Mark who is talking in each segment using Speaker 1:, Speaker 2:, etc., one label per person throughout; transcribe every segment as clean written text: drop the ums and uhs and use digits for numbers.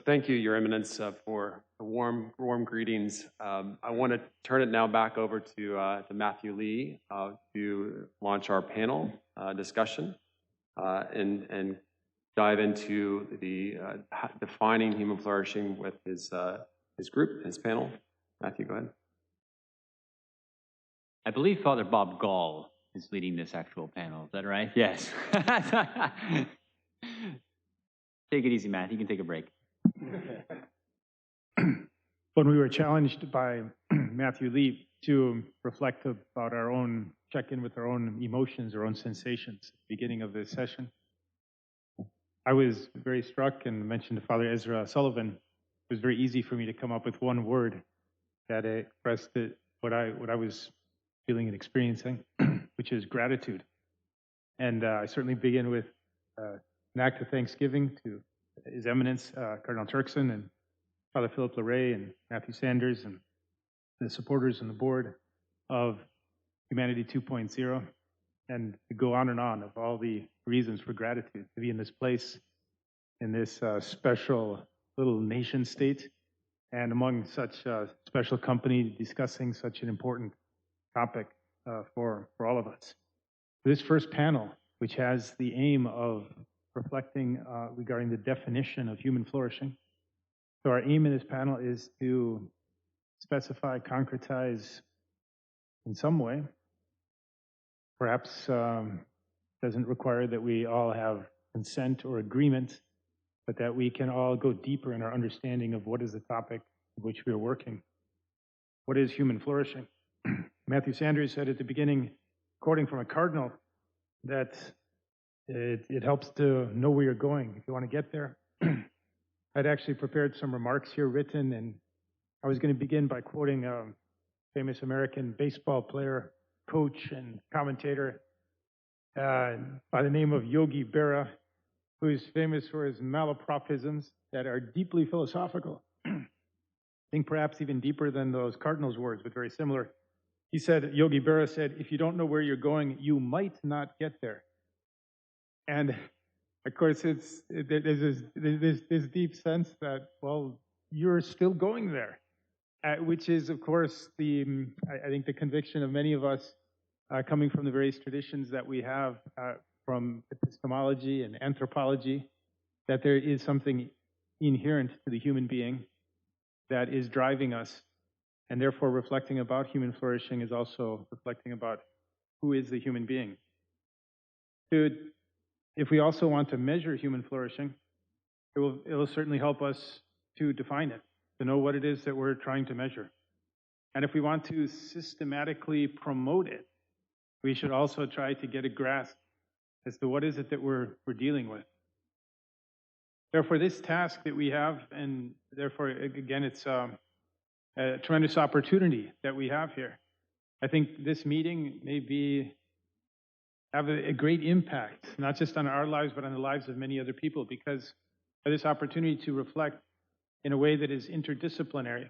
Speaker 1: thank you, Your Eminence, for the warm greetings. I want to turn it now back over to Matthew Lee to launch our panel discussion and dive into the defining human flourishing with his group, his panel. Matthew, go ahead.
Speaker 2: I believe Father Bob Gahl is leading this actual panel. Is that right? Yes. Take it easy, Matt. You can take a break.
Speaker 3: When we were challenged by Matthew Lee to reflect about our own, check in with our own emotions, our own sensations at the beginning of this session, I was very struck and mentioned to Father Ezra Sullivan. It was very easy for me to come up with one word that expressed what I was feeling and experiencing, which is gratitude. And I certainly begin with an act of thanksgiving to His Eminence, Cardinal Turkson, and Father Philip Larray, and Matthew Sanders, and the supporters and the board of Humanity 2.0, and to go on and on of all the reasons for gratitude to be in this place, in this special little nation state, and among such special company discussing such an important topic for all of us. This first panel, which has the aim of reflecting regarding the definition of human flourishing. So our aim in this panel is to specify, concretize in some way. Perhaps doesn't require that we all have consent or agreement, but that we can all go deeper in our understanding of what is the topic of which we are working. What is human flourishing? Matthew Sanders said at the beginning, quoting from a cardinal, that it helps to know where you're going if you want to get there. I'd actually prepared some remarks here written, and I was going to begin by quoting a famous American baseball player, coach, and commentator by the name of Yogi Berra, who is famous for his malapropisms that are deeply philosophical. I think perhaps even deeper than those cardinals' words, but very similar. He said, Yogi Berra said, if you don't know where you're going, you might not get there. And of course, there's this deep sense that, well, you're still going there, which is, of course, I think the conviction of many of us coming from the various traditions that we have from epistemology and anthropology, that there is something inherent to the human being that is driving us. And therefore, reflecting about human flourishing is also reflecting about who is the human being. If we also want to measure human flourishing, it will certainly help us to define it, to know what it is that we're trying to measure. And if we want to systematically promote it, we should also try to get a grasp as to what is it that we're dealing with. Therefore, this task that we have, and therefore, again, it's a tremendous opportunity that we have here. I think this meeting may have a great impact, not just on our lives, but on the lives of many other people, because of this opportunity to reflect in a way that is interdisciplinary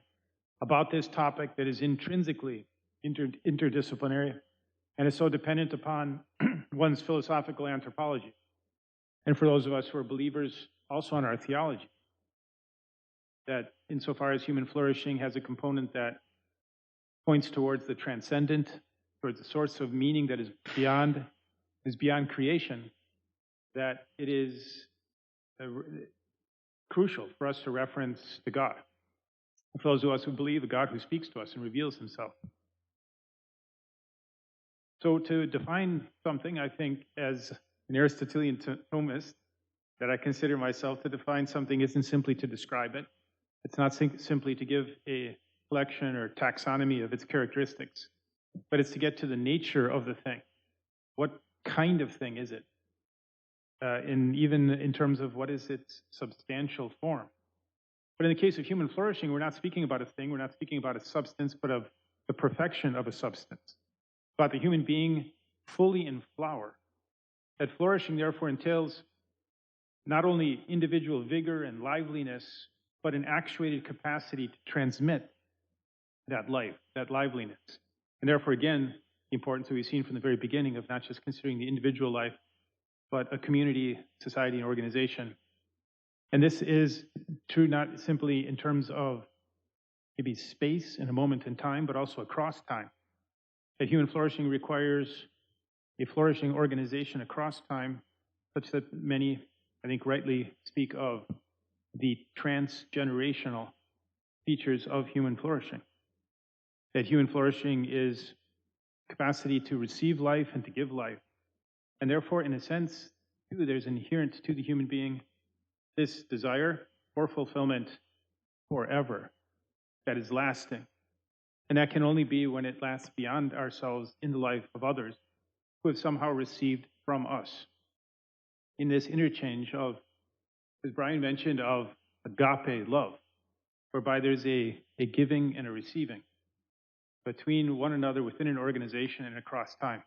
Speaker 3: about this topic that is intrinsically interdisciplinary and is so dependent upon one's philosophical anthropology. And for those of us who are believers, also on our theology, that insofar as human flourishing has a component that points towards the transcendent, towards the source of meaning that is beyond creation, that it is crucial for us to reference to God. For those of us who believe a God who speaks to us and reveals himself. So to define something, I think, as an Aristotelian Thomist, that I consider myself, to define something isn't simply to describe it. It's not simply to give a collection or taxonomy of its characteristics, but it's to get to the nature of the thing. What kind of thing is it? Even in terms of what is its substantial form. But in the case of human flourishing, we're not speaking about a thing, we're not speaking about a substance, but of the perfection of a substance. About the human being fully in flower. That flourishing, therefore, entails not only individual vigor and liveliness, but an actuated capacity to transmit that life, that liveliness. And therefore, again, the importance that we've seen from the very beginning of not just considering the individual life, but a community, society, and organization And this is true not simply in terms of maybe space in a moment in time, but also across time. That human flourishing requires a flourishing organization across time, such that many, I think, rightly speak of the transgenerational features of human flourishing. That human flourishing is capacity to receive life and to give life. And therefore, in a sense, too, there's inherent to the human being this desire for fulfillment forever that is lasting. And that can only be when it lasts beyond ourselves in the life of others who have somehow received from us. In this interchange of, as Brian mentioned, of agape love, whereby there's a giving and a receiving between one another within an organization and across time.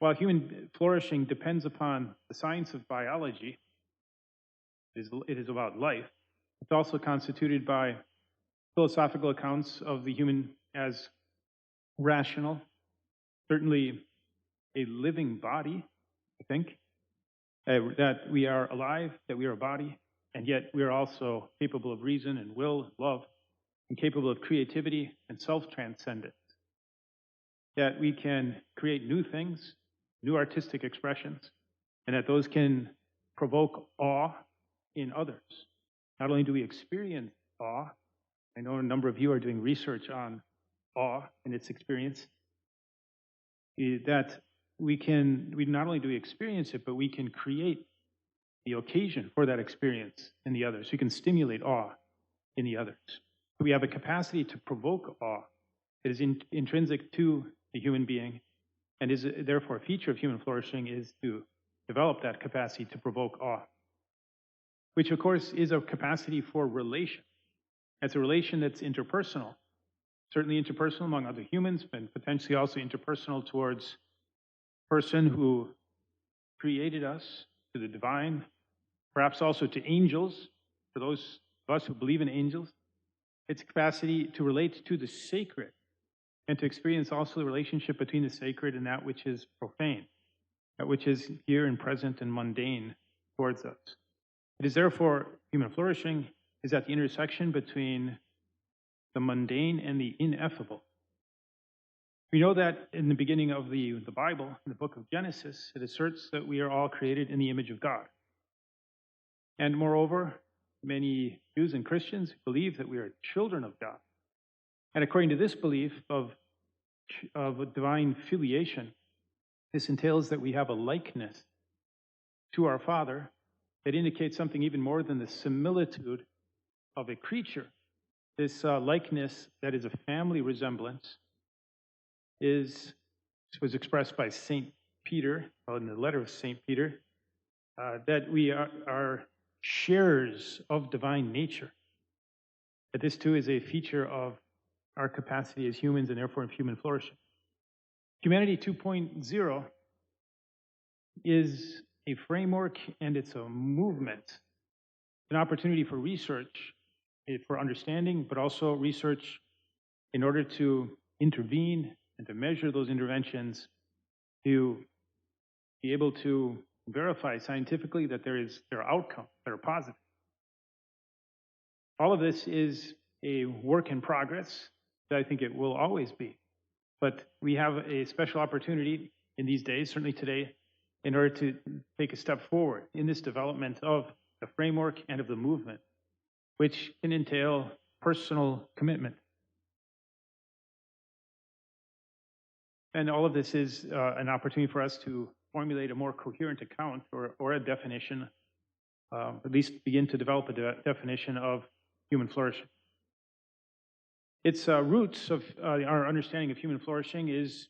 Speaker 3: While human flourishing depends upon the science of biology, it is about life, it's also constituted by philosophical accounts of the human as rational, certainly a living body, I think, that we are alive, that we are a body, and yet we are also capable of reason and will and love, and capable of creativity and self-transcendence. That we can create new things, new artistic expressions, and that those can provoke awe in others. Not only do we experience awe, I know a number of you are doing research on awe and its experience, that we not only do we experience it, but we can create the occasion for that experience in the others. We can stimulate awe in the others. We have a capacity to provoke awe. It is intrinsic to the human being, and is therefore a feature of human flourishing is to develop that capacity to provoke awe, which of course is a capacity for relation. It's a relation that's interpersonal, certainly interpersonal among other humans, but potentially also interpersonal towards the person who created us, to the divine, perhaps also to angels, for those of us who believe in angels. Its capacity to relate to the sacred and to experience also the relationship between the sacred and that which is profane, that which is here and present and mundane towards us. It is therefore human flourishing is at the intersection between the mundane and the ineffable. We know that in the beginning of the Bible, in the book of Genesis, it asserts that we are all created in the image of God. And moreover, many Jews and Christians believe that we are children of God. And according to this belief of divine filiation, this entails that we have a likeness to our Father that indicates something even more than the similitude of a creature. This likeness that is a family resemblance was expressed by St. Peter, in the letter of St. Peter, that we are sharers of divine nature. That this too is a feature of our capacity as humans and therefore of human flourishing. Humanity 2.0 is a framework and it's a movement, an opportunity for research, for understanding, but also research in order to intervene and to measure those interventions, to be able to verify scientifically that there are outcomes that are positive. All of this is a work in progress that I think it will always be. But we have a special opportunity in these days, certainly today, in order to take a step forward in this development of the framework and of the movement, which can entail personal commitment. And all of this is an opportunity for us to formulate a more coherent account or a definition, at least begin to develop a definition of human flourishing. Its roots of our understanding of human flourishing is,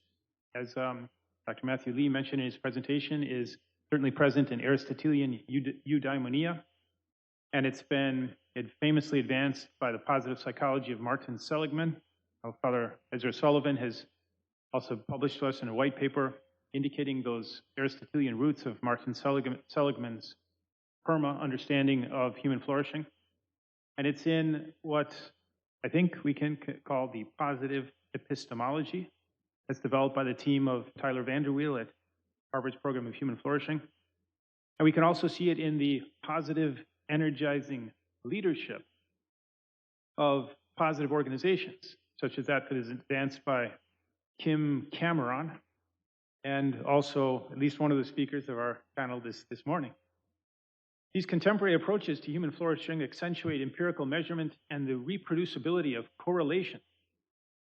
Speaker 3: as Dr. Matthew Lee mentioned in his presentation, is certainly present in Aristotelian eudaimonia, and it's been famously advanced by the positive psychology of Martin Seligman. Father Ezra Sullivan has also published to us in a white paper indicating those Aristotelian roots of Martin Seligman's PERMA understanding of human flourishing. And it's in what I think we can call the positive epistemology that's developed by the team of Tyler Vanderweel at Harvard's program of human flourishing. And we can also see it in the positive, energizing leadership of positive organizations, such as that is advanced by Kim Cameron, and also at least one of the speakers of our panel this morning. These contemporary approaches to human flourishing accentuate empirical measurement and the reproducibility of correlation,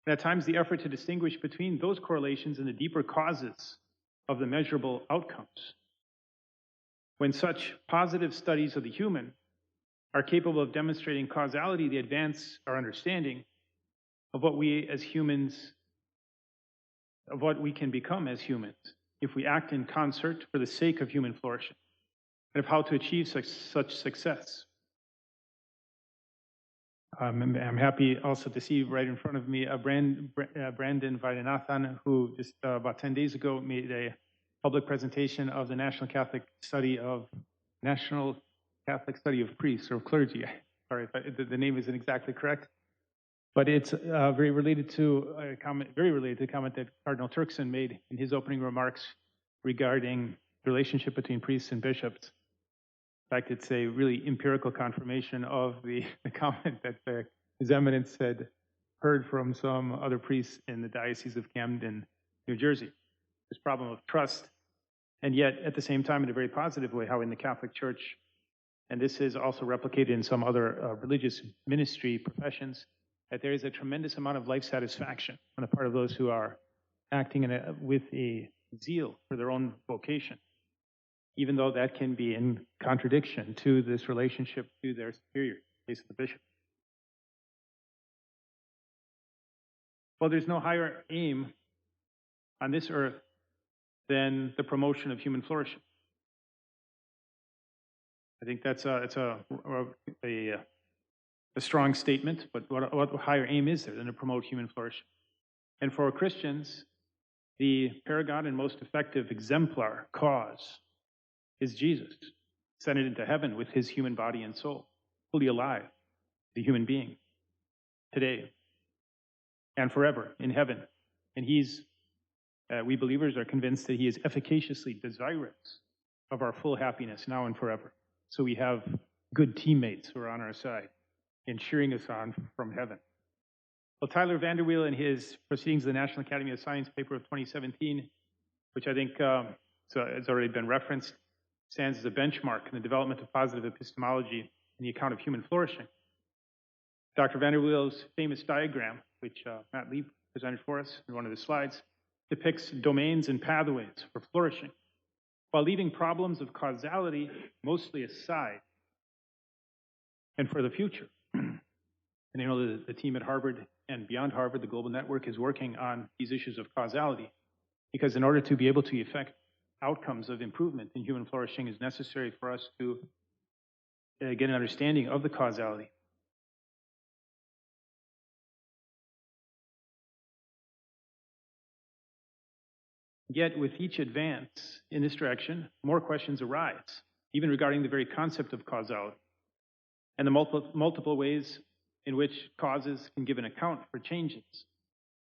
Speaker 3: and at times the effort to distinguish between those correlations and the deeper causes of the measurable outcomes. When such positive studies of the human are capable of demonstrating causality, they advance our understanding of what we as humans, of what we can become as humans if we act in concert for the sake of human flourishing, and of how to achieve such success. I'm happy also to see right in front of me Brandon Vaidyanathan, who just about 10 days ago made a public presentation of the National Catholic Study of Priests or Clergy. Sorry if the name isn't exactly correct, but it's very related to a comment that Cardinal Turkson made in his opening remarks regarding the relationship between priests and bishops. In fact, it's a really empirical confirmation of the comment that His Eminence had heard from some other priests in the Diocese of Camden, New Jersey. This problem of trust, and yet at the same time in a very positive way, how in the Catholic Church, and this is also replicated in some other religious ministry professions, that there is a tremendous amount of life satisfaction on the part of those who are acting with a zeal for their own vocation, even though that can be in contradiction to this relationship to their superior, in the case of the bishop. Well, there's no higher aim on this earth than the promotion of human flourishing. I think that's a strong statement, but what higher aim is there than to promote human flourishing? And for Christians, the paragon and most effective exemplar cause is Jesus, ascended into heaven with his human body and soul, fully alive, the human being, today and forever in heaven. And we believers are convinced that he is efficaciously desirous of our full happiness now and forever. So we have good teammates who are on our side and cheering us on from heaven. Well, Tyler Vanderweel, in his Proceedings of the National Academy of Science paper of 2017, which I think has already been referenced, stands as a benchmark in the development of positive epistemology in the account of human flourishing. Dr. Vanderweel's famous diagram, which Matt Lee presented for us in one of the slides, depicts domains and pathways for flourishing, while leaving problems of causality mostly aside and for the future. And you know, the team at Harvard and beyond Harvard, the Global Network, is working on these issues of causality, because in order to be able to effect outcomes of improvement in human flourishing, is necessary for us to get an understanding of the causality. Yet with each advance in this direction, more questions arise, even regarding the very concept of causality and the multiple ways in which causes can give an account for changes,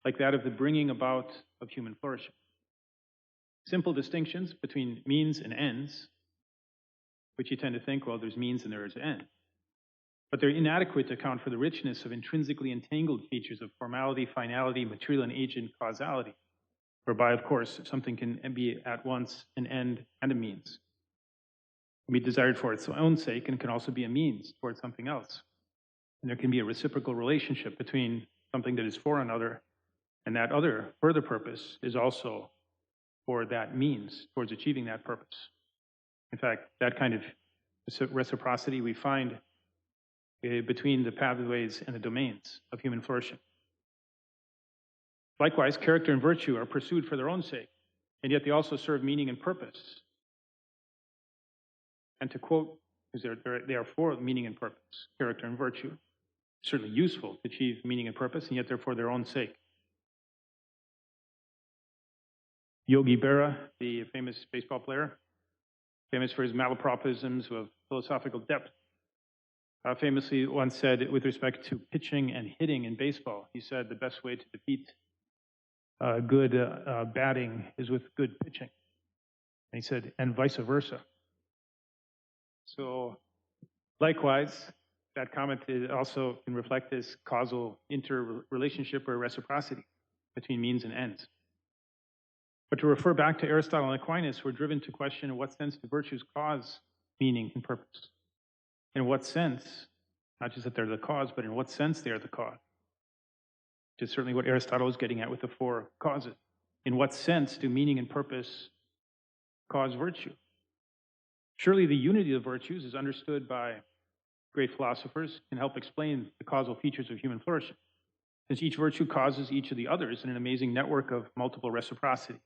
Speaker 3: like that of the bringing about of human flourishing. Simple distinctions between means and ends, which you tend to think, well, there's means and there is end. But they're inadequate to account for the richness of intrinsically entangled features of formality, finality, material and agent causality, whereby, of course, something can be at once an end and a means. It can be desired for its own sake and can also be a means towards something else. And there can be a reciprocal relationship between something that is for another, and that other further purpose is also for that means towards achieving that purpose. In fact, that kind of reciprocity we find between the pathways and the domains of human flourishing. Likewise, character and virtue are pursued for their own sake, and yet they also serve meaning and purpose. And to quote, because they are for meaning and purpose, character and virtue, certainly useful to achieve meaning and purpose, and yet they're for their own sake. Yogi Berra, the famous baseball player, famous for his malapropisms of philosophical depth, famously once said with respect to pitching and hitting in baseball, he said the best way to defeat good batting is with good pitching. And he said, and vice versa. So likewise, that comment also can reflect this causal interrelationship or reciprocity between means and ends. But to refer back to Aristotle and Aquinas, we're driven to question in what sense do virtues cause meaning and purpose? In what sense, not just that they're the cause, but in what sense they are the cause? Which is certainly what Aristotle is getting at with the four causes. In what sense do meaning and purpose cause virtue? Surely the unity of virtues is understood by great philosophers and help explain the causal features of human flourishing, since each virtue causes each of the others in an amazing network of multiple reciprocity.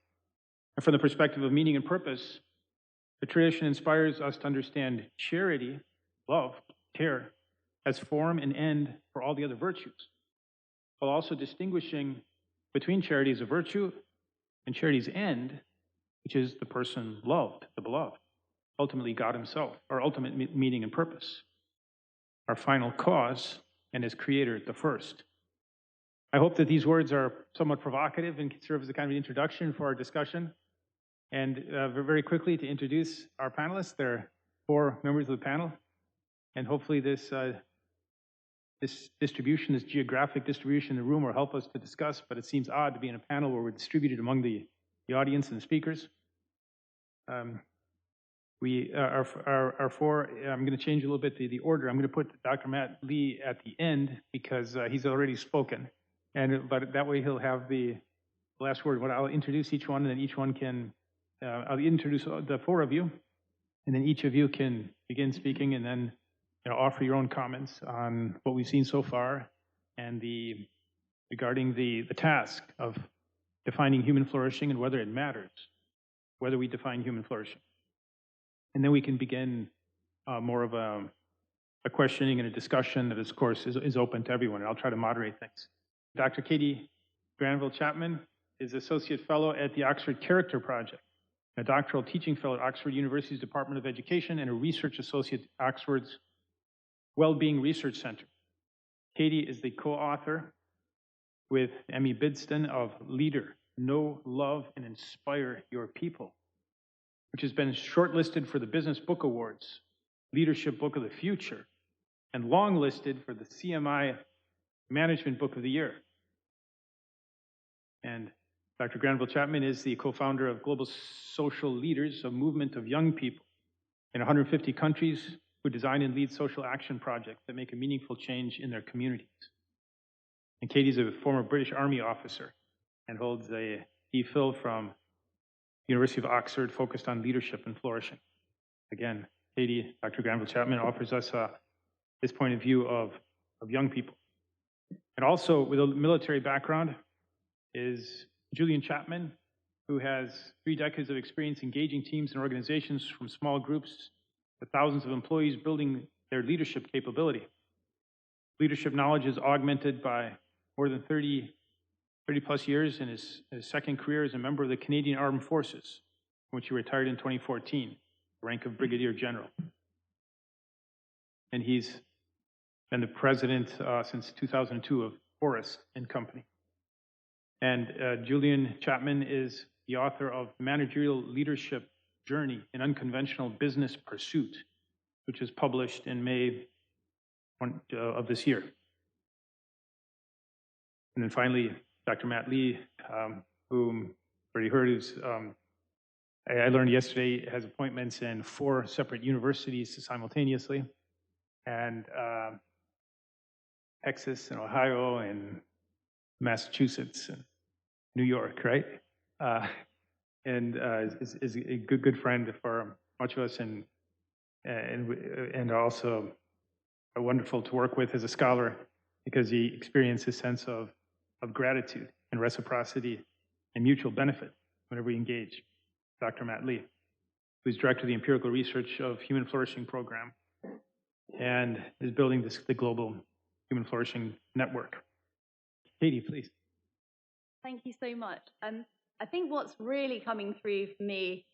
Speaker 3: And from the perspective of meaning and purpose, the tradition inspires us to understand charity, love, care, as form and end for all the other virtues, while also distinguishing between charity as a virtue and charity's end, which is the person loved, the beloved, ultimately God himself, our ultimate meaning and purpose, our final cause, and as creator, the first. I hope that these words are somewhat provocative and serve as a kind of introduction for our discussion. And very quickly to introduce our panelists, there are four members of the panel, and hopefully this distribution, this geographic distribution in the room will help us to discuss, but it seems odd to be in a panel where we're distributed among the audience and the speakers. Our four, I'm going to change a little bit the order. I'm going to put Dr. Matt Lee at the end because he's already spoken, but that way he'll have the last word. But I'll introduce each one, and then each one can, I'll introduce the four of you, and then each of you can begin speaking, and then offer your own comments on what we've seen so far and regarding the task of defining human flourishing and whether it matters, whether we define human flourishing. And then we can begin more of a questioning and a discussion that, of course, is open to everyone. And I'll try to moderate things. Dr. Katy Granville-Chapman is Associate Fellow at the Oxford Character Project, a doctoral teaching fellow at Oxford University's Department of Education, and a research associate at Oxford's Wellbeing Research Center. Katy is the co-author with Emmy Bidston of Leader, Know, Love, and Inspire Your People, which has been shortlisted for the Business Book Awards, Leadership Book of the Future, and longlisted for the CMI Management Book of the Year. And Dr. Granville-Chapman is the co-founder of Global Social Leaders, a movement of young people in 150 countries who design and lead social action projects that make a meaningful change in their communities. And Katy's a former British Army officer and holds a DPhil from University of Oxford focused on leadership and flourishing. Again, Katy, Dr. Granville-Chapman offers us this point of view of young people. And also with a military background is Julian Chapman, who has 3 decades of experience engaging teams and organizations from small groups to thousands of employees building their leadership capability. Leadership knowledge is augmented by more than 30 plus years in his second career as a member of the Canadian Armed Forces, from which he retired in 2014, the rank of Brigadier General. And he's been the president since 2002 of Forrest Company. And Julian Chapman is the author of Managerial Leadership Journey in Unconventional Business Pursuit, which was published in May of this year. And then finally, Dr. Matt Lee, whom already heard is, I learned yesterday, has appointments in 4 separate universities simultaneously, and Texas and Ohio and Massachusetts and New York, right? And is a good friend for much of us, and also wonderful to work with as a scholar because he experienced a sense of gratitude and reciprocity and mutual benefit whenever we engage. Dr. Matt Lee, who's director of the Empirical Research of Human Flourishing Program and is building the Global Human Flourishing Network. Katy, please.
Speaker 4: Thank you so much. I think what's really coming through for me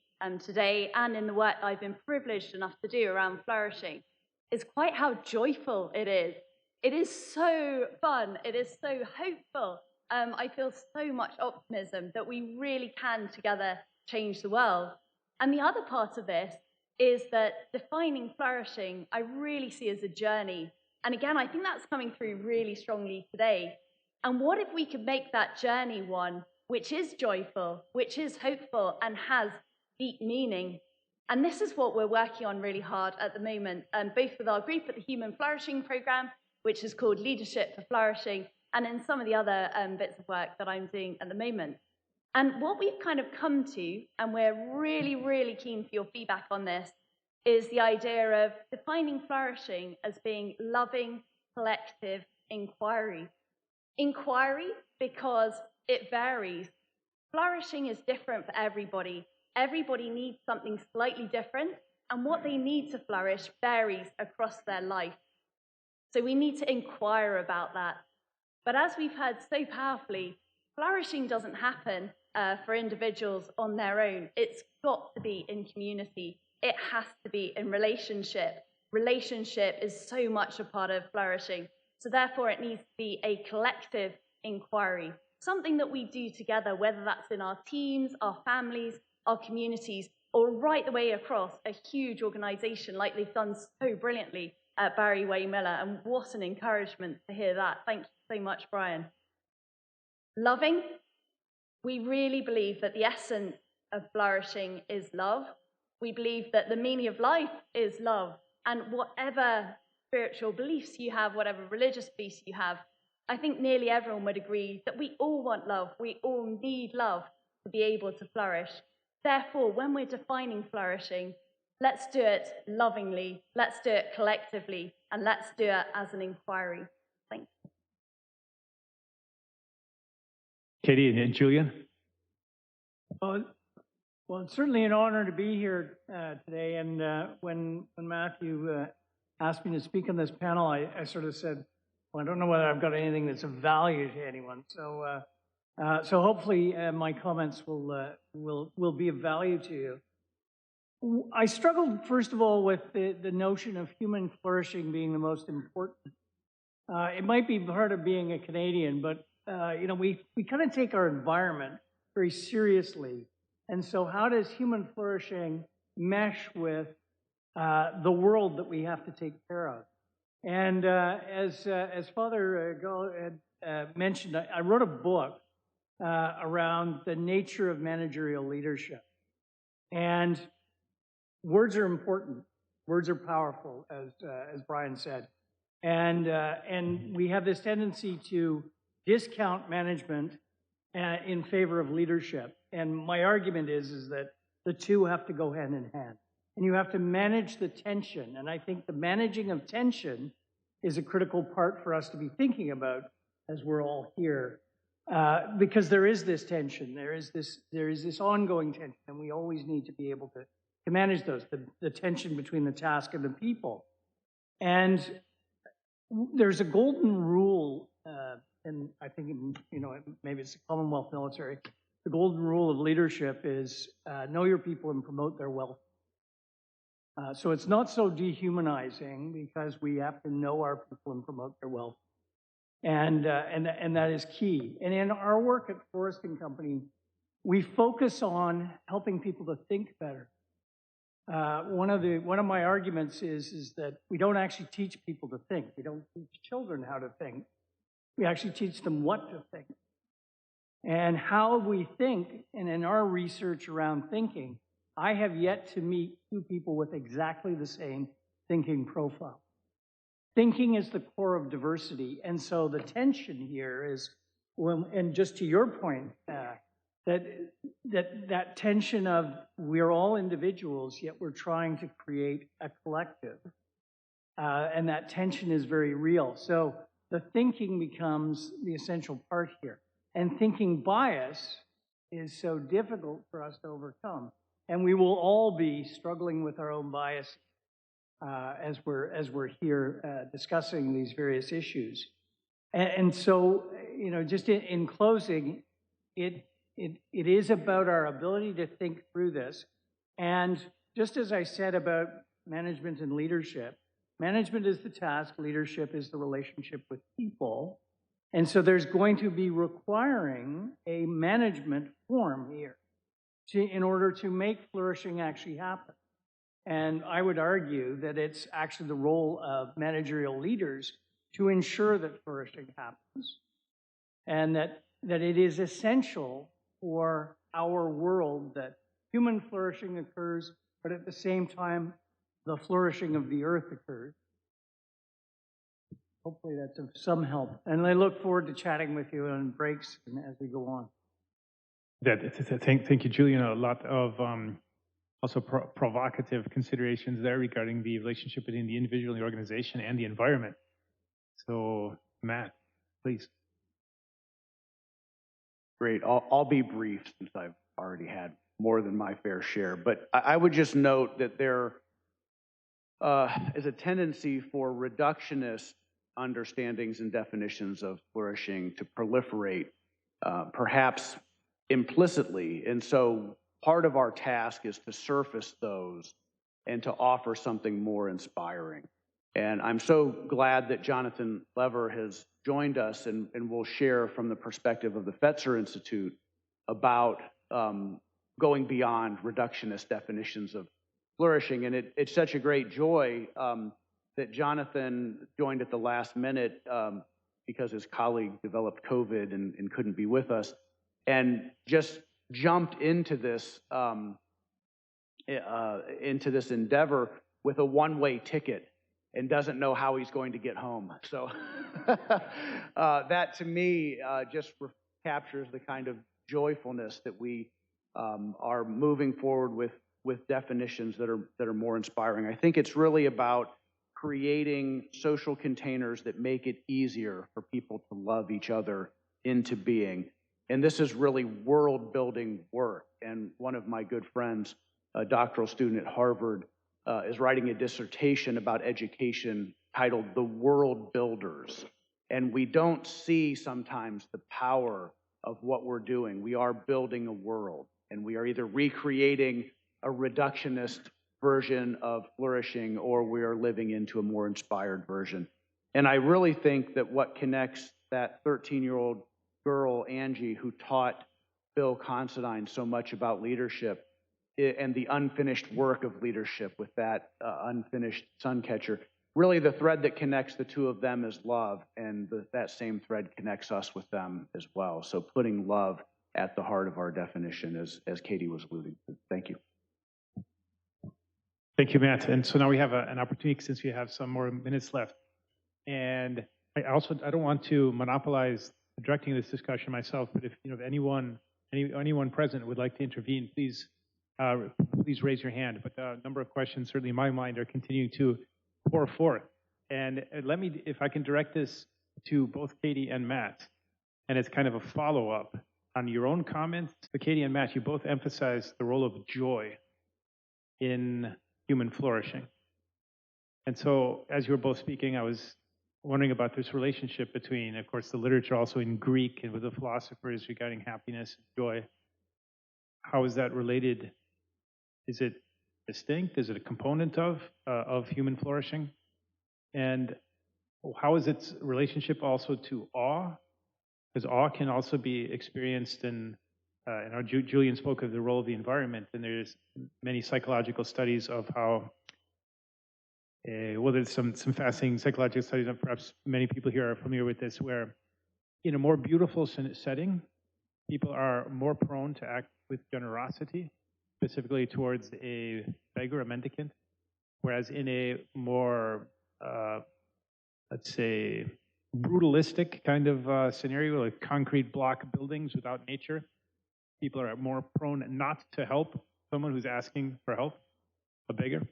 Speaker 4: today and in the work I've been privileged enough to do around flourishing is quite how joyful it is. It is so fun. It is so hopeful. I feel so much optimism that we really can together change the world. And the other part of this is that defining flourishing, I really see as a journey. And again, I think that's coming through really strongly today. And what if we could make that journey one which is joyful, which is hopeful, and has deep meaning? And this is what we're working on really hard at the moment, both with our group at the Human Flourishing Program, which is called Leadership for Flourishing, and in some of the other bits of work that I'm doing at the moment. And what we've kind of come to, and we're really, really keen for your feedback on this, is the idea of defining flourishing as being loving, collective inquiry. Inquiry because it varies. Flourishing is different for everybody. Everybody needs something slightly different, and what they need to flourish varies across their life. So we need to inquire about that. But as we've heard so powerfully, flourishing doesn't happen for individuals on their own. It's got to be in community. It has to be in relationship. Relationship is so much a part of flourishing. So therefore, it needs to be a collective inquiry, something that we do together, whether that's in our teams, our families, our communities, or right the way across a huge organization like they've done so brilliantly at Barry Way Miller. And what an encouragement to hear that. Thank you so much, Brian. Loving. We really believe that the essence of flourishing is love. We believe that the meaning of life is love. And whatever spiritual beliefs you have, whatever religious beliefs you have, I think nearly everyone would agree that we all want love. We all need love to be able to flourish. Therefore, when we're defining flourishing, let's do it lovingly, let's do it collectively, and let's do it as an inquiry. Thank you.
Speaker 3: Katy and Julian?
Speaker 5: Well, it's certainly an honor to be here today. And when Matthew asked me to speak on this panel, I sort of said, well, I don't know whether I've got anything that's of value to anyone. So hopefully my comments will be of value to you. I struggled, first of all, with the notion of human flourishing being the most important. It might be part of being a Canadian, but we kind of take our environment very seriously. And so how does human flourishing mesh with the world that we have to take care of? And as Father Gahl had mentioned, I wrote a book around the nature of managerial leadership. And words are important. Words are powerful, as Brian said. And we have this tendency to discount management in favor of leadership. And my argument is that the two have to go hand in hand. And you have to manage the tension. And I think the managing of tension is a critical part for us to be thinking about as we're all here. Because there is this tension. There is this ongoing tension. And we always need to be able to manage those, the tension between the task and the people. And there's a golden rule, and I think, maybe it's the Commonwealth military. The golden rule of leadership is know your people and promote their welfare. So it's not so dehumanizing because we have to know our people and promote their welfare. And that is key. And in our work at Forrest Company, we focus on helping people to think better. One of my arguments is that we don't actually teach people to think. We don't teach children how to think. We actually teach them what to think. And how we think, and in our research around thinking, I have yet to meet two people with exactly the same thinking profile. Thinking is the core of diversity. And so the tension here is, and just to your point, that tension of we're all individuals, yet we're trying to create a collective. And that tension is very real. So the thinking becomes the essential part here. And thinking bias is so difficult for us to overcome. And we will all be struggling with our own bias as we're here discussing these various issues. And so, just in closing, it is about our ability to think through this. And just as I said about management and leadership, management is the task, leadership is the relationship with people. And so there's going to be requiring a management form here in order to make flourishing actually happen. And I would argue that it's actually the role of managerial leaders to ensure that flourishing happens, and that it is essential for our world that human flourishing occurs, but at the same time, the flourishing of the earth occurs. Hopefully that's of some help. And I look forward to chatting with you on breaks and as we go on.
Speaker 3: Thank you, Julian. A lot of also provocative considerations there regarding the relationship between the individual, the organization, and the environment. So, Matt, please.
Speaker 6: Great. I'll be brief since I've already had more than my fair share. But I would just note that there is a tendency for reductionist understandings and definitions of flourishing to proliferate, perhaps implicitly. And so part of our task is to surface those and to offer something more inspiring. And I'm so glad that Jonathan Lever has joined us and will share from the perspective of the Fetzer Institute about going beyond reductionist definitions of flourishing. And it's such a great joy that Jonathan joined at the last minute because his colleague developed COVID and couldn't be with us, and just jumped into this endeavor with a one-way ticket and doesn't know how he's going to get home. So that to me just captures the kind of joyfulness that we are moving forward with definitions that are more inspiring. I think it's really about creating social containers that make it easier for people to love each other into being. And this is really world-building work. And one of my good friends, a doctoral student at Harvard, is writing a dissertation about education titled The World Builders. And we don't see sometimes the power of what we're doing. We are building a world, and we are either recreating a reductionist version of flourishing, or we are living into a more inspired version. And I really think that what connects that 13-year-old girl, Angie, who taught Bill Considine so much about leadership and the unfinished work of leadership with that unfinished Suncatcher, really the thread that connects the two of them is love, and that same thread connects us with them as well. So putting love at the heart of our definition, as Katy was alluding to. Thank you.
Speaker 3: Thank you, Matt. And so now we have an opportunity, since we have some more minutes left. And I don't want to monopolize directing this discussion myself, but if anyone present would like to intervene, please raise your hand. But a number of questions, certainly in my mind, are continuing to pour forth. And let me, if I can direct this to both Katy and Matt, and it's kind of a follow-up on your own comments. But Katy and Matt, you both emphasized the role of joy in human flourishing. And so, as you were both speaking, I was wondering about this relationship between, of course, the literature also in Greek and with the philosophers regarding happiness and joy. How is that related? Is it distinct? Is it a component of human flourishing? And how is its relationship also to awe? Because awe can also be experienced in Julian spoke of the role of the environment, and there's many psychological studies of how, there's some fascinating psychological studies, and perhaps many people here are familiar with this, where in a more beautiful setting, people are more prone to act with generosity, specifically towards a beggar, a mendicant, whereas in a more, let's say, brutalistic kind of scenario, like concrete block buildings without nature, people are more prone not to help someone who's asking for help, a beggar.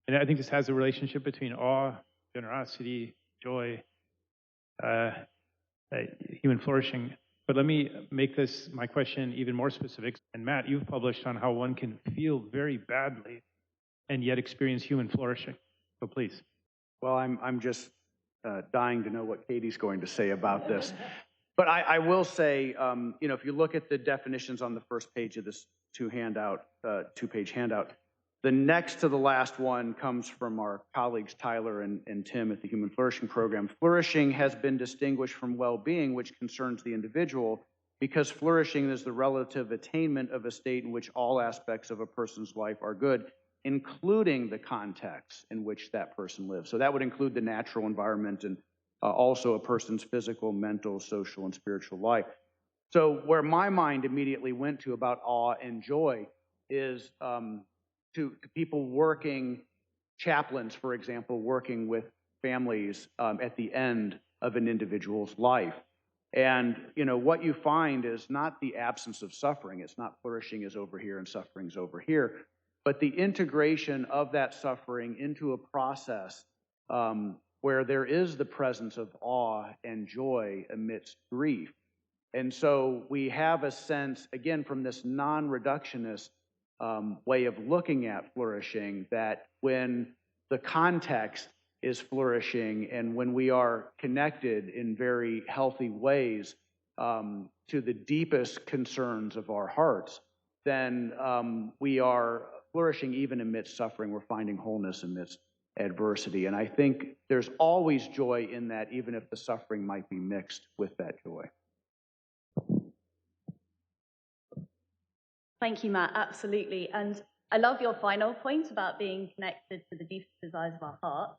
Speaker 3: And I think this has a relationship between awe, generosity, joy, human flourishing. But let me make this, my question, even more specific. And Matt, you've published on how one can feel very badly and yet experience human flourishing. So please.
Speaker 6: Well, I'm just dying to know what Katy's going to say about this. But I will say, if you look at the definitions on the first page of this two-page handout, the next to the last one comes from our colleagues Tyler and Tim at the Human Flourishing Program. Flourishing has been distinguished from well-being, which concerns the individual, because flourishing is the relative attainment of a state in which all aspects of a person's life are good. including the context in which that person lives. So that would include the natural environment and also a person's physical, mental, social, and spiritual life. So where my mind immediately went to about awe and joy is to people working, chaplains, for example, working with families at the end of an individual's life. And, you know, what you find is not the absence of suffering. It's not flourishing is over here and suffering's over here, but the integration of that suffering into a process where there is the presence of awe and joy amidst grief. And so we have a sense, again, from this non-reductionist way of looking at flourishing, that when the context is flourishing and when we are connected in very healthy ways to the deepest concerns of our hearts, then we are flourishing even amidst suffering. We're finding wholeness amidst adversity. And I think there's always joy in that, even if the suffering might be mixed with that joy.
Speaker 4: Thank you, Matt. Absolutely. And I love your final point about being connected to the deepest desires of our heart.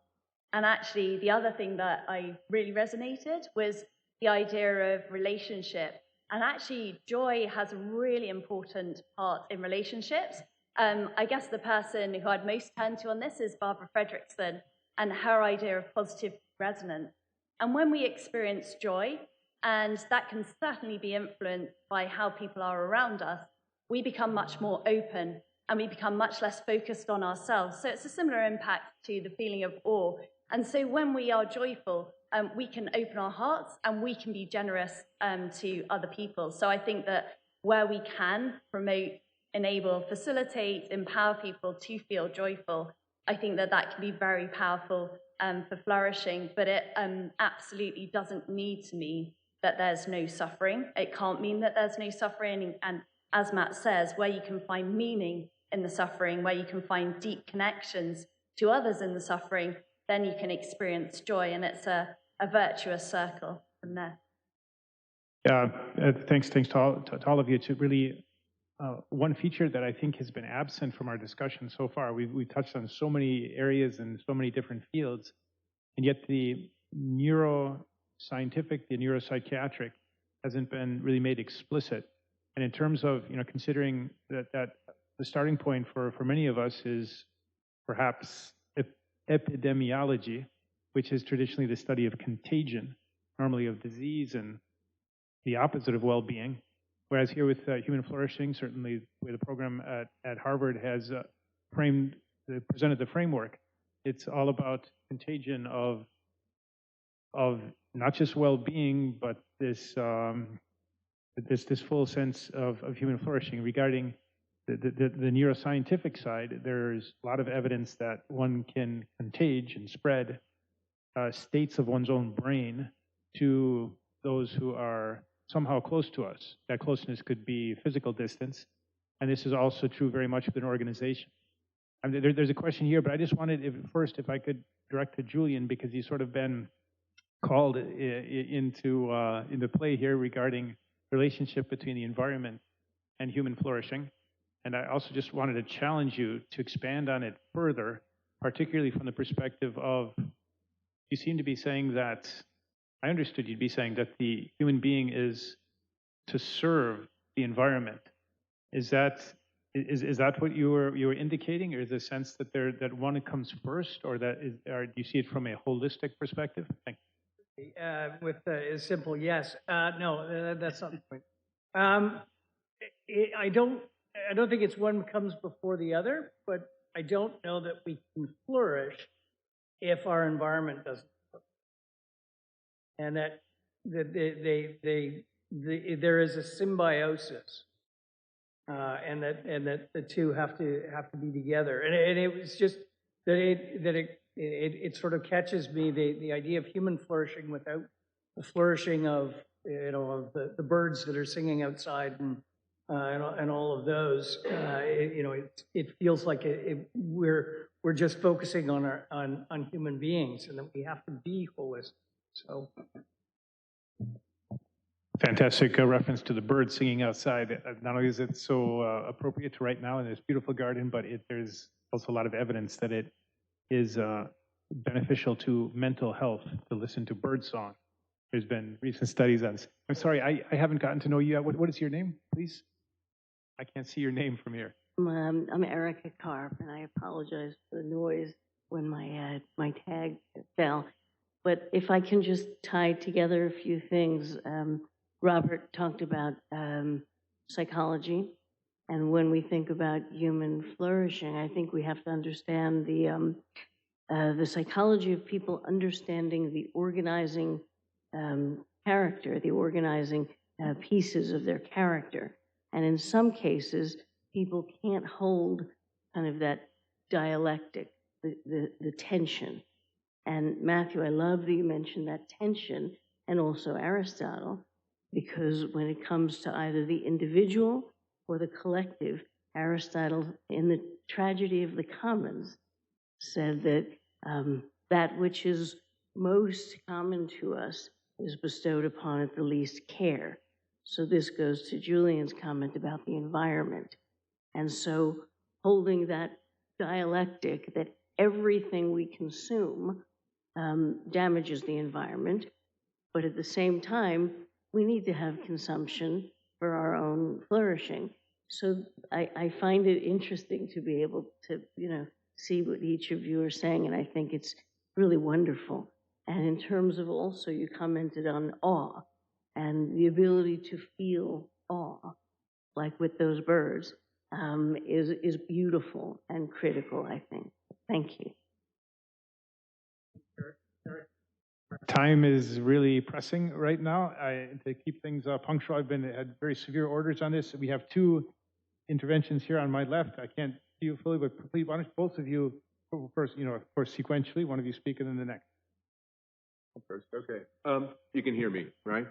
Speaker 4: And actually, the other thing that I really resonated was the idea of relationship. And actually, joy has a really important part in relationships. I guess the person who I'd most turn to on this is Barbara Fredrickson and her idea of positive resonance. And when we experience joy, and that can certainly be influenced by how people are around us, we become much more open and we become much less focused on ourselves. So it's a similar impact to the feeling of awe. And so when we are joyful, we can open our hearts and we can be generous to other people. So I think that where we can promote, enable, facilitate, empower people to feel joyful, I think that that can be very powerful for flourishing. But it absolutely doesn't need to mean that there's no suffering. It can't mean that there's no suffering. And as Matt says, where you can find meaning in the suffering, where you can find deep connections to others in the suffering, then you can experience joy, and it's a virtuous circle from there.
Speaker 3: Yeah, thanks to all of you. To really, one feature that I think has been absent from our discussion so far, we've touched on so many areas and so many different fields, and yet the neuroscientific, the neuropsychiatric hasn't been really made explicit. And in terms of, you know, considering that the starting point for many of us is perhaps epidemiology, which is traditionally the study of contagion, normally of disease and the opposite of well-being. Whereas here with Human Flourishing, certainly the program at Harvard has presented the framework. It's all about contagion of not just well-being, but this full sense of human flourishing. Regarding the neuroscientific side, there's a lot of evidence that one can contage and spread states of one's own brain to those who are somehow close to us. That closeness could be physical distance, and this is also true very much with an organization. I mean, there's a question here, but I just wanted, if I could direct to Julian, because he's sort of been called into play here regarding relationship between the environment and human flourishing. And I also just wanted to challenge you to expand on it further, particularly from the perspective of, you seem to be saying that, I understood you'd be saying that the human being is to serve the environment. Is that what you were indicating, or is the sense that that one comes first, or do you see it from a holistic perspective? Thank you.
Speaker 5: With a simple yes. No, that's not the point. I don't think it's one comes before the other, but I don't know that we can flourish if our environment doesn't flourish. And that there is a symbiosis, and that the two have to be together. And it was just that it sort of catches me, the idea of human flourishing without the flourishing of of the birds that are singing outside and all of those. It feels like we're just focusing on human beings, and that we have to be holistic. So.
Speaker 3: Fantastic reference to the birds singing outside. Not only is it so appropriate to right now in this beautiful garden, but there's also a lot of evidence that it is beneficial to mental health to listen to birdsong. There's been recent studies on this. I'm sorry, I haven't gotten to know you yet. What is your name, please? I can't see your name from here.
Speaker 7: I'm Erica Karp, and I apologize for the noise when my tag fell. But if I can just tie together a few things, Robert talked about psychology, and when we think about human flourishing, I think we have to understand the psychology of people understanding the organizing character, the organizing pieces of their character. And in some cases, people can't hold kind of that dialectic, the tension. And Matthew, I love that you mentioned that tension, and also Aristotle, because when it comes to either the individual or the collective, Aristotle, in the Tragedy of the Commons, said that that which is most common to us is bestowed upon it the least care. So this goes to Julian's comment about the environment. And so holding that dialectic that everything we consume damages the environment, but at the same time, we need to have consumption for our own flourishing. So I find it interesting to be able to, see what each of you are saying, and I think it's really wonderful. And in terms of also, you commented on awe, and the ability to feel awe, like with those birds, is beautiful and critical, I think. Thank you.
Speaker 3: Time is really pressing right now. To keep things punctual, I've had very severe orders on this. We have two interventions here on my left. I can't see you fully, but please, why don't both of you first, of course, sequentially, one of you speak and then the next.
Speaker 8: First, okay. You can hear me, right?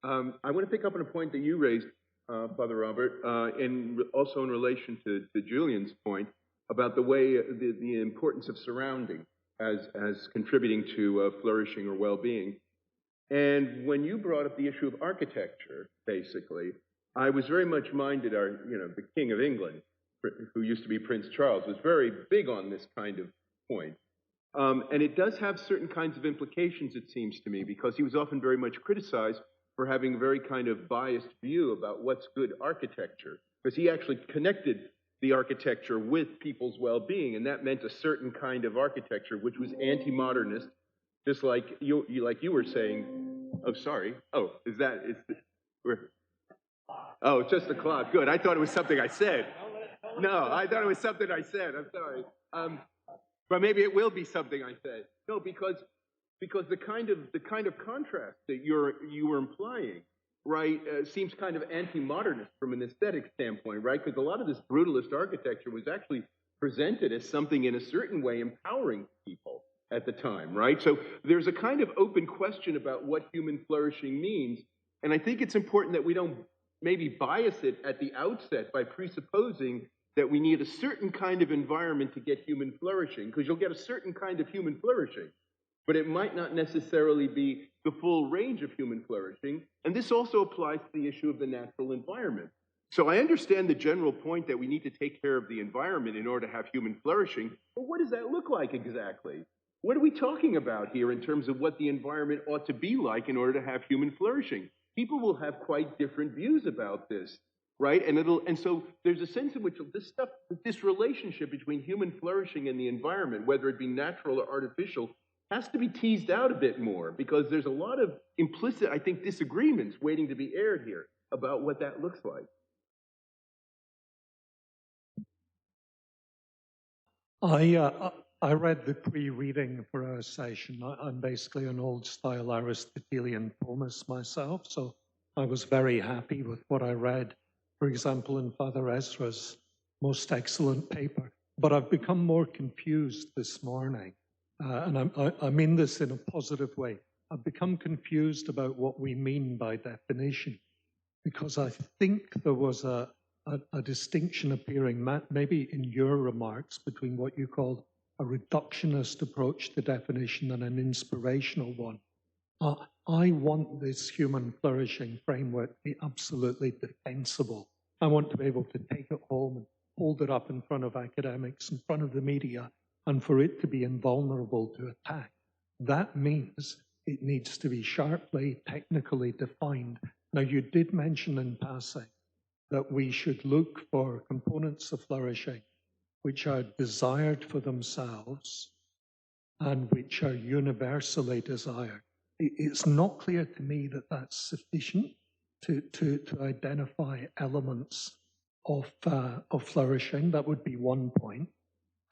Speaker 8: I want to pick up on a point that you raised, Father Robert, and also in relation to Julian's point about the way the importance of surrounding as contributing to flourishing or well-being. And when you brought up the issue of architecture, basically, I was very much minded. The King of England, who used to be Prince Charles, was very big on this kind of point. And it does have certain kinds of implications, it seems to me, because he was often very much criticized for having a very kind of biased view about what's good architecture, because he actually connected the architecture with people's well-being, and that meant a certain kind of architecture which was anti-modernist, just like you were saying. Oh, sorry. Oh, it's just the clock. Good. I thought it was something I said. No, I thought it was something I said. I'm sorry. But maybe it will be something I said. No, because the kind of contrast that you were implying, right, seems kind of anti-modernist from an aesthetic standpoint, right? Because a lot of this brutalist architecture was actually presented as something in a certain way empowering people at the time, right? So there's a kind of open question about what human flourishing means, and I think it's important that we don't maybe bias it at the outset by presupposing that we need a certain kind of environment to get human flourishing, because you'll get a certain kind of human flourishing, but it might not necessarily be the full range of human flourishing. And this also applies to the issue of the natural environment. So I understand the general point that we need to take care of the environment in order to have human flourishing, but what does that look like exactly? What are we talking about here in terms of what the environment ought to be like in order to have human flourishing? People will have quite different views about this, right? And so there's a sense in which this relationship between human flourishing and the environment, whether it be natural or artificial, has to be teased out a bit more, because there's a lot of implicit, I think, disagreements waiting to be aired here about what that looks like.
Speaker 9: I read the pre-reading for our session. I'm basically an old-style Aristotelian Thomist myself, so I was very happy with what I read, for example, in Father Ezra's most excellent paper. But I've become more confused this morning, and I mean this in a positive way. I've become confused about what we mean by definition, because I think there was a distinction appearing, maybe in your remarks, between what you called a reductionist approach to definition and an inspirational one. I want this human flourishing framework to be absolutely defensible. I want to be able to take it home and hold it up in front of academics, in front of the media, and for it to be invulnerable to attack. That means it needs to be sharply, technically defined. Now, you did mention in passing that we should look for components of flourishing which are desired for themselves and which are universally desired. It's not clear to me that that's sufficient to identify elements of flourishing. That would be one point.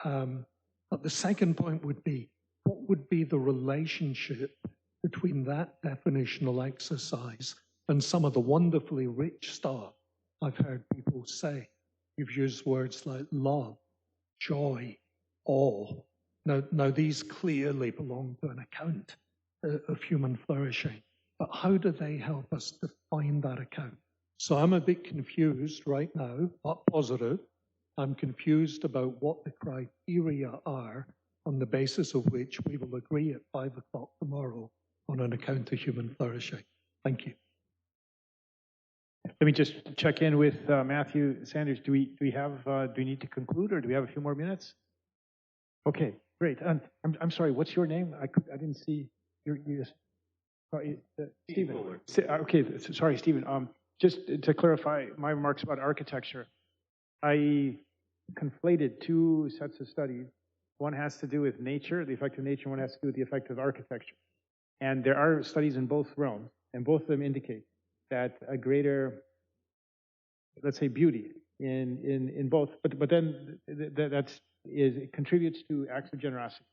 Speaker 9: But the second point would be, what would be the relationship between that definitional exercise and some of the wonderfully rich stuff I've heard people say? You've used words like love, joy, awe. Now these clearly belong to an account of human flourishing. But how do they help us define that account? So I'm a bit confused right now, not positive. I'm confused about what the criteria are on the basis of which we will agree at 5 o'clock tomorrow on an account of human flourishing. Thank you.
Speaker 3: Let me just check in with Matthew Sanders. Do we need to conclude, or do we have a few more minutes? Okay, great. I'm sorry. What's your name? I didn't see your Stephen. Okay, sorry, Stephen. Just to clarify my remarks about architecture, I conflated two sets of studies. One has to do with nature, the effect of nature, and one has to do with the effect of architecture. And there are studies in both realms, and both of them indicate that a greater, let's say, beauty in both, but then it contributes to acts of generosity.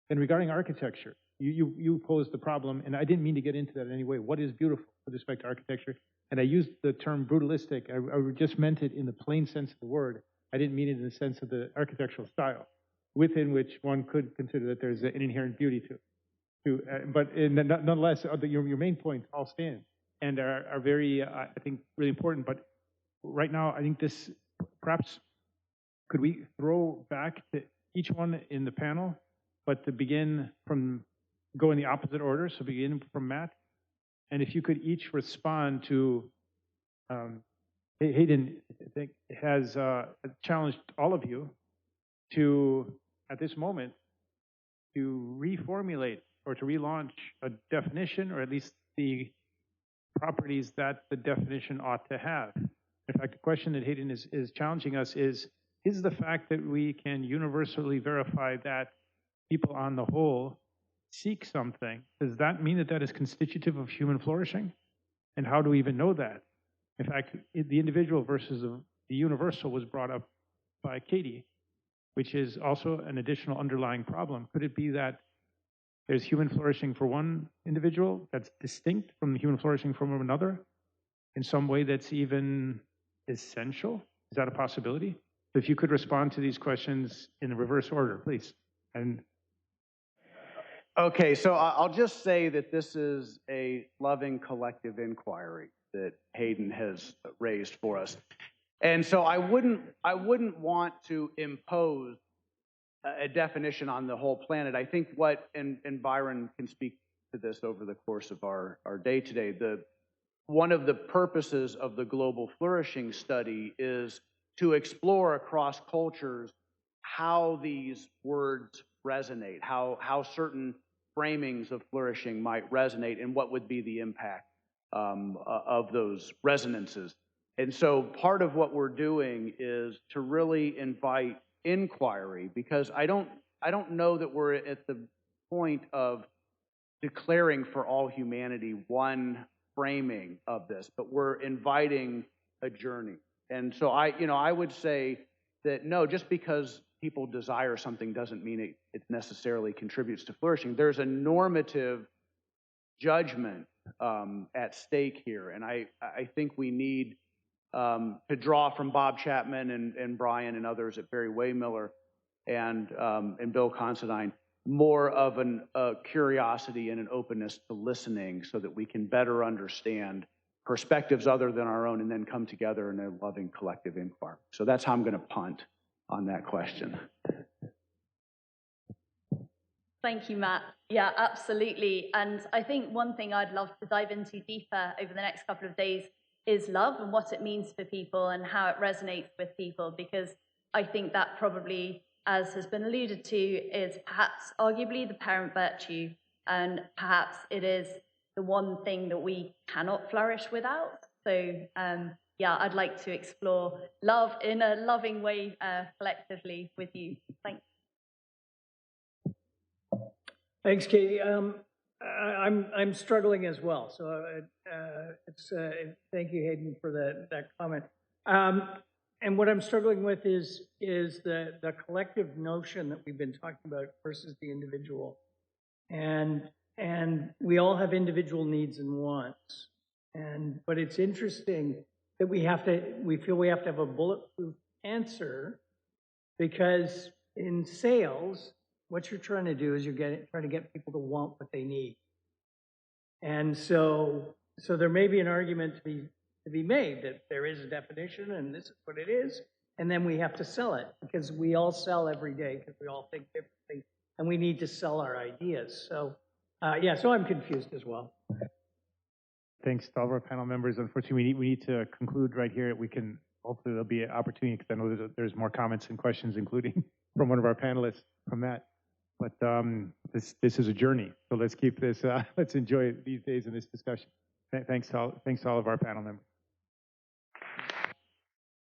Speaker 3: And regarding architecture, you posed the problem, and I didn't mean to get into that in any way. What is beautiful with respect to architecture? And I used the term brutalistic. I just meant it in the plain sense of the word. I didn't mean it in the sense of the architectural style, within which one could consider that there's an inherent beauty to. But nonetheless, your main points all stand and are very, I think, really important. But right now, I think this, perhaps, could we throw back to each one in the panel, but to begin from, go in the opposite order, so begin from Matt. And if you could each respond to, Hayden, I think, has challenged all of you to, at this moment, to reformulate or to relaunch a definition, or at least the properties that the definition ought to have. In fact, the question that Hayden is challenging us is the fact that we can universally verify that people on the whole seek something, does that mean that that is constitutive of human flourishing? And how do we even know that? In fact, the individual versus the universal was brought up by Katy, which is also an additional underlying problem. Could it be that there's human flourishing for one individual that's distinct from the human flourishing from another in some way that's even essential? Is that a possibility? If you could respond to these questions in the reverse order, please. And
Speaker 6: okay, so I'll just say that this is a loving collective inquiry that Hayden has raised for us. And so I wouldn't want to impose a definition on the whole planet. I think and Byron can speak to this over the course of our day today, one of the purposes of the Global Flourishing Study is to explore across cultures how these words resonate, how certain framings of flourishing might resonate, and what would be the impact of those resonances. And so part of what we're doing is to really invite inquiry, because I don't know that we're at the point of declaring for all humanity one framing of this, but we're inviting a journey. And so I would say that no, just because people desire something doesn't mean it necessarily contributes to flourishing. There's a normative judgment at stake here, and I think we need to draw from Bob Chapman and Brian and others at Barry Waymiller and Bill Considine more of a curiosity and an openness to listening, so that we can better understand perspectives other than our own, and then come together in a loving collective inquiry. So that's how I'm going to punt on that question.
Speaker 4: Thank you, Matt. Yeah, absolutely. And I think one thing I'd love to dive into deeper over the next couple of days is love and what it means for people and how it resonates with people. Because I think that probably, as has been alluded to, is perhaps arguably the parent virtue, and perhaps it is the one thing that we cannot flourish without. So yeah, I'd like to explore love in a loving way collectively with you. Thanks.
Speaker 5: Thanks, Katie. I'm struggling as well. So thank you, Hayden, for that comment. And what I'm struggling with is the collective notion that we've been talking about versus the individual. And we all have individual needs and wants. But it's interesting that we feel we have to have a bulletproof answer, because in sales, what you're trying to do is trying to get people to want what they need. And so there may be an argument to be made that there is a definition and this is what it is, and then we have to sell it, because we all sell every day because we all think differently, and we need to sell our ideas. So yeah, so I'm confused as well.
Speaker 3: Thanks to all of our panel members. Unfortunately, we need to conclude right here. Hopefully there'll be an opportunity, because I know there's more comments and questions, including from one of our panelists from that. But this is a journey, so let's keep this. Let's enjoy these days in this discussion. Thanks to all of our panel members.